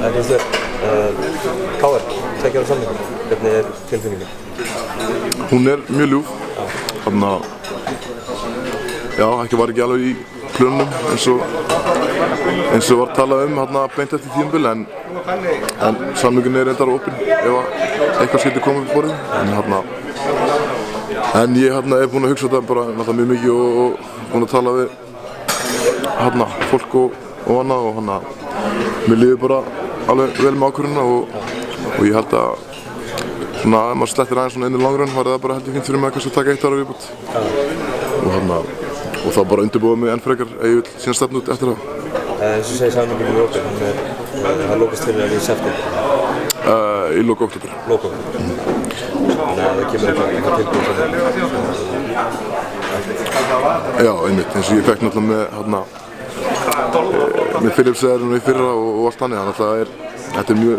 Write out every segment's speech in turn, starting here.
En finnst þér KR, 2 ára samningur, hvernig tilfinningin? Hún mjög ljúf. Þannig að, já, var ekki alveg í plönunum eins og var talað beint eftir tímabil, en samningurinn reyndar opinn ef eitthvað skyldi koma upp borðið. En ég búinn að hugsa þetta bara mjög mikið og búinn að tala við fólk og annað, og mér líður bara alveg vel með ákvörðunina og ég held að ef maður slettir aðeins inn í langrun var það bara heldur fínt fyrir mig að taka 1 ára viðbót. Og þá bara undirbúa mig enn frekar ef ég vil sína stefnu út eftir það. Eins og segir samningurinn í opinn, það lokast fyrir í september? Í lok október. Lok október. Þannig að það kemur eitthvað tilbúið sem Já, einmitt, eins og ég fekk náttúrulega með Philipsæðurinn í fyrra og allt þannig, þetta mjög,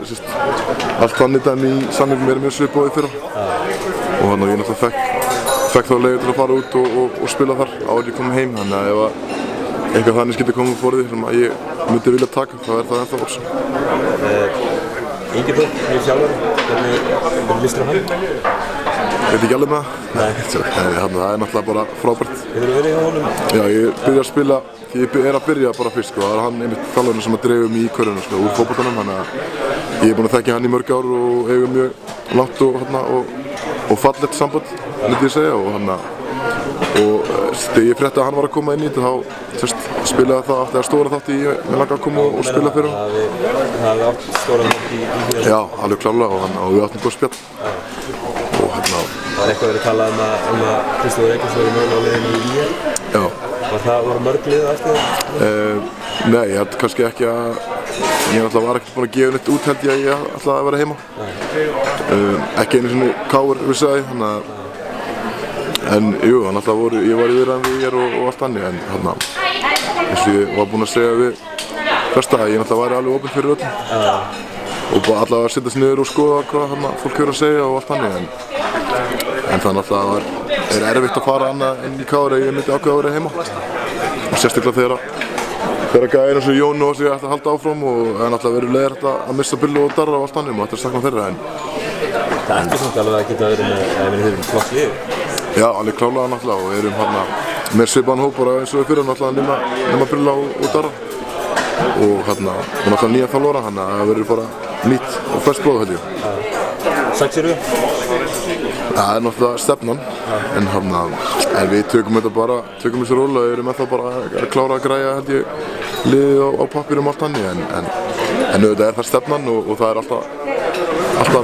allt þannig dæmi í samningum mjög svipað í fyrra. Og ég náttúrulega fekk þá leiði til að fara út og spila þar áður ég kom heim, þannig að ef eitthvað þannig skyldi koma upp borðið sem ég myndi vilja taka, þá það ennþá option. Ingi Þór, nýr þjálfari, hvernig lístur hann? Ég veit ekki alveg með það. Nei, það náttúrulega bara frábært. Hefurðu verið hjá honum? Já, ég byrja að spila, ég að byrja bara fyrst, það var hann einmitt þjálfarinn sem dreifði mig í körfunum úr fótboltanum, þannig að ég búinn að þekkja hann í mörg ár og eigum mjög langt og fallegt samband, myndi ég segja, og þegar ég frétti að hann var að koma inn í þetta, þá spilaði það aftur stóra þátt í mig langa að koma og spila fyrir hann. Það hefði átt stóra þátt í því? Já, alveg klárlega, og við áttum góð spjall. Það var eitthvað verið talað um að Kristófer Eggerts var mögulega á leiðinni í ÍR. Já. Var mörg lið eftir það? Nei, ég held kannski ekki að ég var ekkert búinn að gefa neitt út, held ég ætlaði að vera heima. Ekki einu sinni KR vissi það, en jú, ég var í viðræðum við ÍR og allt þannig, en eins og ég var búinn að segja við flesta að ég væri alveg opinn fyrir öllum. Og bara allavega að sittast niður og skoða hvað fólk hefur að segja og allt þannig, en það náttúrulega erfitt að fara annað en í KR ef ég myndi ákveða að vera heima. Og sérstaklega þegar gæðir eins og Jón og sig ætti að halda áfram, og það náttúrulega verið leiðilegt að missa Billu og Darra og allt þannig, og þetta sakna þeirra. Það ætti samt alveg að geta verið með flott lið? Já, alveg klálega náttúrulega, og erum með svipaðan hóp bara eins og við fyrir náttúrulega nema Billu og Darra. Og náttúrulega nýja þjálfara, þannig að það verður bara nýtt og ferskt blóð, held ég. Sæksirðu? Það náttúrulega stefnan, en við tökum þessu rólega, erum með það bara að klára að græja, held ég, liðið á pappírum allt hannig, en auðvitað það stefnan og það alltaf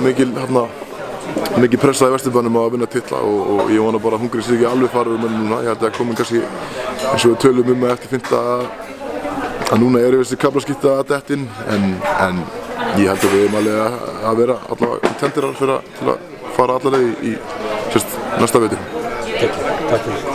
mikil pressa í Vesturbænum að vinna titla, og ég vona bara að hungrið sé ekki alveg farið mönnum núna. Ég held að komin kannski, eins og við tölum eftir fynda, að núna ég þessi kaflaskipta að detta inn, en ég held að við erum alveg að vera allavega kontenderar til að fara alla leið í næsta vetur. Takk fyrir.